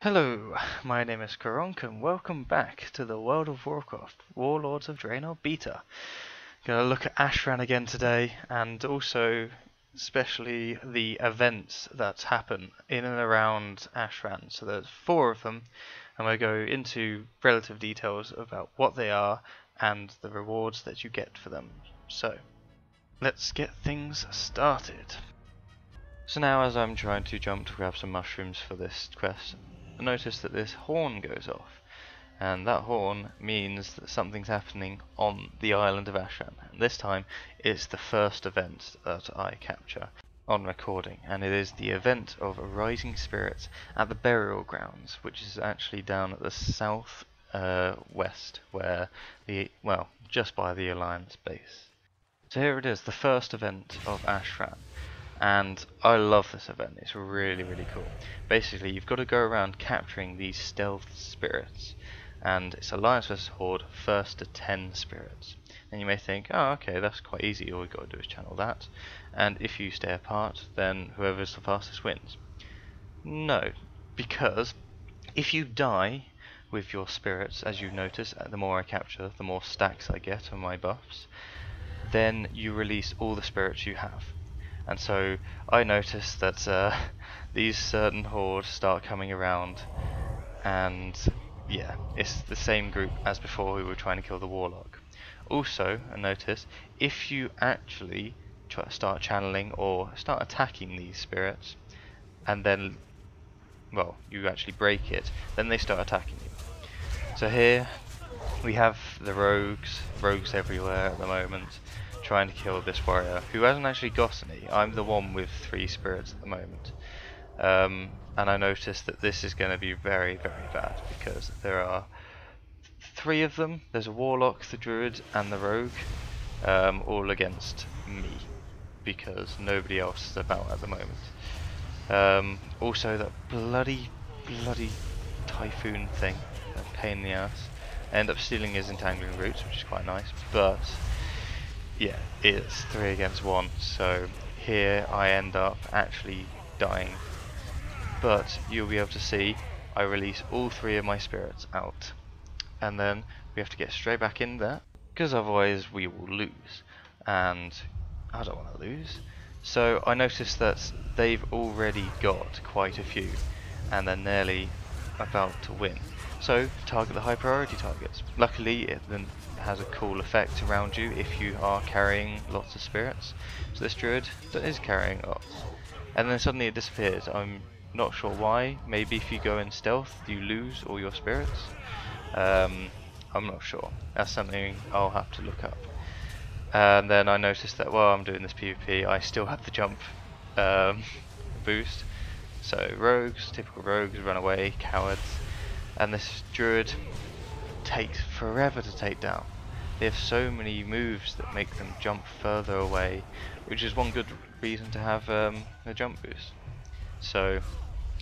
Hello, my name is Karonk and welcome back to the World of Warcraft Warlords of Draenor beta. Gonna look at Ashran again today, and also especially the events that happen in and around Ashran. So there's 4 of them, and we'll go into relative details about what they are and the rewards that you get for them. So let's get things started. So now, as I'm trying to jump to grab some mushrooms for this quest, I notice that this horn goes off, and that horn means that something's happening on the island of Ashran. And this time it's the first event that I capture on recording, and it is the event of Rising Spirits at the Burial Grounds, which is actually down at the south west, where just by the Alliance base. So here it is, the first event of Ashran. And I love this event, it's really cool. Basically, you've got to go around capturing these stealth spirits, and it's Alliance vs Horde, first to 10 spirits. And you may think, oh okay, that's quite easy, all we've got to do is channel that, and if you stay apart, then whoever's the fastest wins. No, because if you die with your spirits, as you notice, the more I capture, the more stacks I get on my buffs, then you release all the spirits you have. And so I noticed that these certain hordes start coming around, and yeah, it's the same group as before we were trying to kill the Warlock. Also, I noticed if you actually start channeling or start attacking these spirits, and then, well, you actually break it, then they start attacking you. So here we have the rogues everywhere at the moment, trying to kill this warrior who hasn't actually got any. I'm the one with 3 spirits at the moment, and I noticed that this is going to be very bad because there are 3 of them. There's a warlock, the druid, and the rogue, all against me because nobody else is about at the moment. Also, that bloody typhoon thing, a pain in the ass. I end up stealing his entangling roots, which is quite nice, but yeah, it's 3 against 1, so here I end up actually dying. But you'll be able to see I release all 3 of my spirits out, and then we have to get straight back in there, because otherwise we will lose, and I don't want to lose. So I noticed that they've already got quite a few, and they're nearly about to win. So target the high priority targets. Luckily it then has a cool effect around you if you are carrying lots of spirits. So this druid is carrying lots, and then suddenly it disappears. I'm not sure why. Maybe if you go in stealth you lose all your spirits. I'm not sure. That's something I'll have to look up. And then I noticed that while I'm doing this PvP I still have the jump boost. So rogues, typical rogues, run away, cowards. And this druid takes forever to take down. They have so many moves that make them jump further away, which is one good reason to have a jump boost. So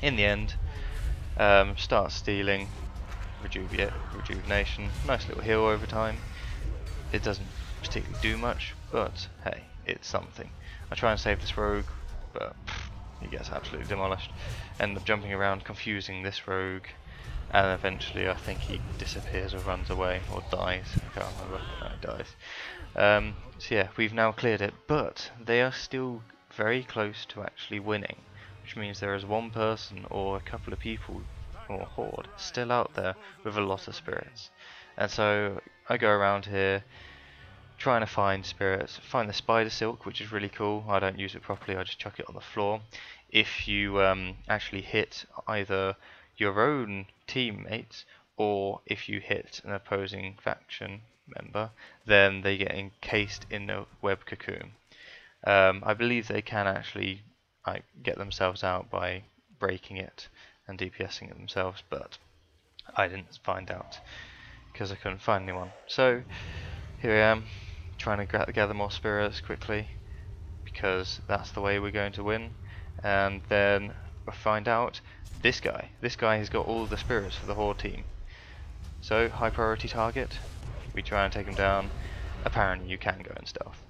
in the end, start stealing, rejuvenation, nice little heal over time. It doesn't particularly do much, but hey, it's something. I try and save this rogue, but he gets absolutely demolished. End up jumping around, confusing this rogue, and eventually I think he disappears or runs away or dies. I can't remember. No, he dies. So yeah, we've now cleared it, but they are still very close to actually winning, which means there is one person or a couple of people or horde still out there with a lot of spirits. And so I go around here trying to find spirits, find the spider silk, which is really cool. I don't use it properly, I just chuck it on the floor. If you actually hit either your own teammates, or if you hit an opposing faction member, then they get encased in a web cocoon. I believe they can actually get themselves out by breaking it and DPSing it themselves, but I didn't find out because I couldn't find anyone. So here I am, trying to gather more spirits quickly, because that's the way we're going to win. And then we'll find out this guy has got all the spirits for the horde team. So high priority target, we try and take him down. Apparently you can go in stealth,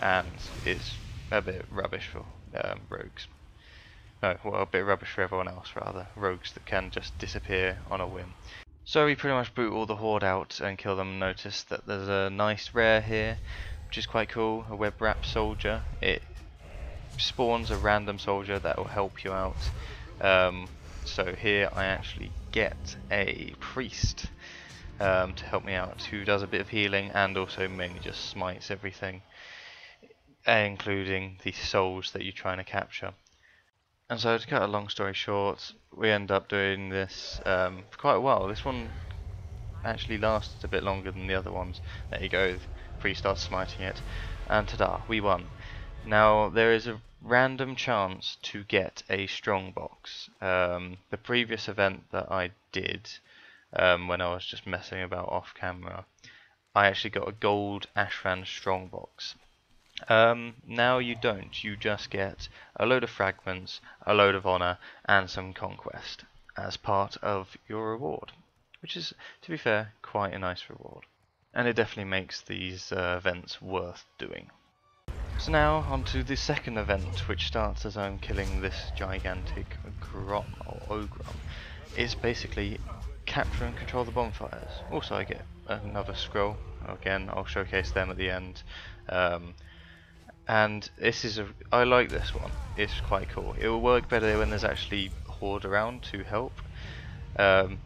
and it's a bit rubbish for rogues. No, well, a bit of rubbish for everyone else rather. Rogues that can just disappear on a whim. So we pretty much boot all the horde out and kill them. Notice that there's a nice rare here, which is quite cool, a web wrap soldier. It spawns a random soldier that will help you out. So here I actually get a priest to help me out, who does a bit of healing and also mainly just smites everything, including the souls that you're trying to capture. And so to cut a long story short, we end up doing this for quite a while. This one actually lasted a bit longer than the other ones. There you go, priest starts smiting it, and ta-da, we won. Now there is a random chance to get a strongbox. The previous event that I did, when I was just messing about off camera, I actually got a gold Ashran strongbox. Now you don't, you just get a load of fragments, a load of honour and some conquest as part of your reward, which is, to be fair, quite a nice reward, and it definitely makes these events worth doing. So now on to the second event, which starts as I'm killing this gigantic Grom or Ogrom. It's basically capture and control the bonfires. Also I get another scroll, again I'll showcase them at the end. And this is I like this one, it's quite cool. It will work better when there's actually horde around to help.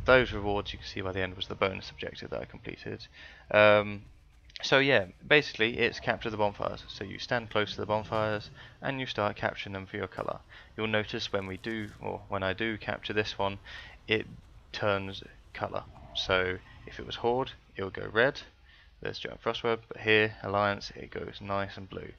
Those rewards you can see by the end was the bonus objective that I completed. So yeah, basically it's capture the bonfires. So you stand close to the bonfires and you start capturing them for your colour. You'll notice when I do capture this one, it turns colour. So if it was horde, it will go red. There's giant frostweb, but here alliance, it goes nice and blue.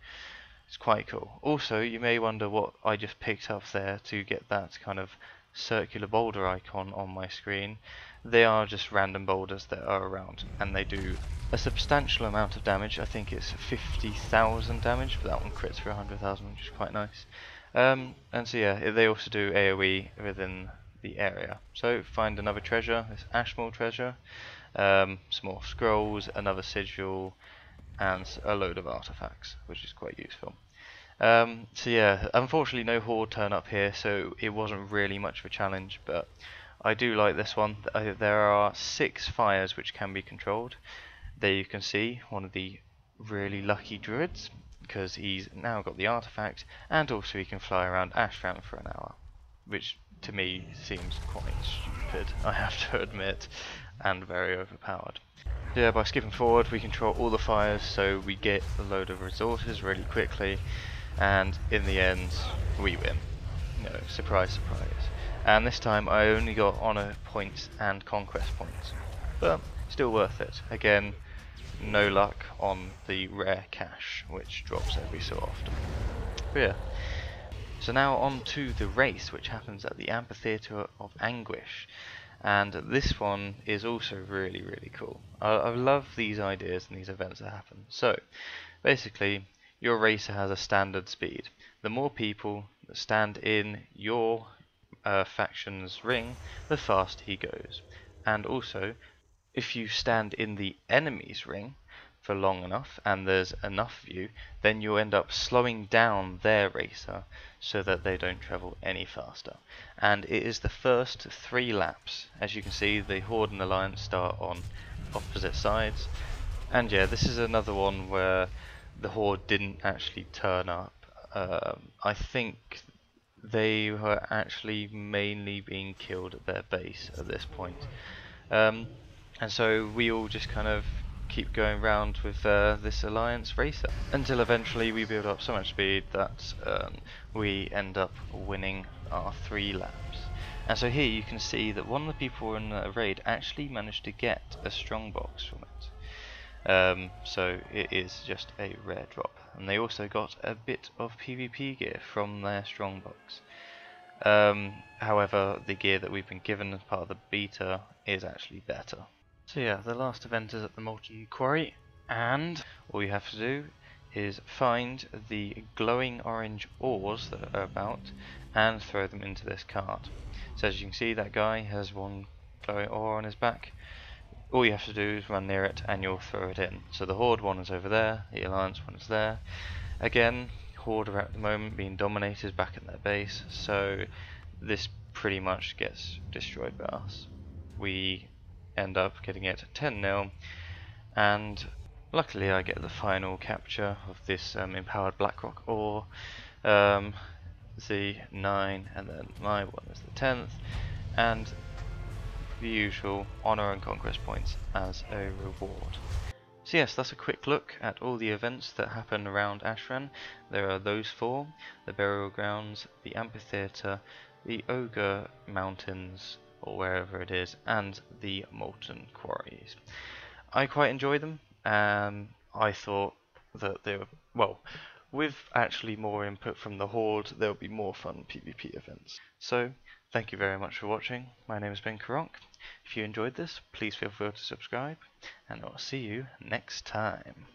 It's quite cool. Also, you may wonder what I just picked up there to get that kind of circular boulder icon on my screen. They are just random boulders that are around, and they do a substantial amount of damage. I think it's 50,000 damage, but that one crits for 100,000, which is quite nice. And so yeah, they also do AoE within the area. So find another treasure, this Ashmore treasure, some more scrolls, another sigil, and a load of artifacts, which is quite useful. So yeah, unfortunately no horde turn up here, so it wasn't really much of a challenge, but I do like this one. There are 6 fires which can be controlled. There you can see one of the really lucky druids, because he's now got the artifact, and also he can fly around Ashran for an hour, which to me seems quite stupid, I have to admit, and very overpowered. Yeah, by skipping forward we control all the fires, so we get a load of resources really quickly, and in the end we win. No, surprise surprise. And this time I only got honour points and conquest points, but still worth it. Again, no luck on the rare cash, which drops every so often. But yeah. So now on to the race, which happens at the Amphitheatre of Anguish. And this one is also really, really cool. I love these ideas and these events that happen. So, basically, your racer has a standard speed. The more people that stand in your faction's ring, the faster he goes. And also, if you stand in the enemy's ring for long enough, and there's enough of you, then you'll end up slowing down their racer so that they don't travel any faster. And it is the first 3 laps. As you can see, the Horde and Alliance start on opposite sides. And yeah, this is another one where the Horde didn't actually turn up. I think they were actually mainly being killed at their base at this point. And so we all just kind of keep going round with this alliance racer until eventually we build up so much speed that we end up winning our 3 laps. And so here you can see that one of the people in the raid actually managed to get a strongbox from it. So it is just a rare drop, and they also got a bit of PvP gear from their strongbox. However, the gear that we've been given as part of the beta is actually better. So yeah, the last event is at the Molten Quarry, and all you have to do is find the glowing orange ores that are about and throw them into this cart. So as you can see, that guy has one glowing ore on his back. All you have to do is run near it and you'll throw it in. So the Horde one is over there, the Alliance one is there. Again, Horde are at the moment being dominated back in their base, so this pretty much gets destroyed by us. We end up getting it 10-0, and luckily I get the final capture of this empowered Blackrock ore, the 9, and then my one is the 10th, and the usual honour and conquest points as a reward. So yes, that's a quick look at all the events that happen around Ashran. There are those 4, the burial grounds, the amphitheatre, the ogre mountains, or wherever it is, and the molten quarries. I quite enjoy them. I thought that they were, well, with actually more input from the Horde, there will be more fun PvP events. So, thank you very much for watching. My name has been Karonk. If you enjoyed this, please feel free to subscribe, and I'll see you next time.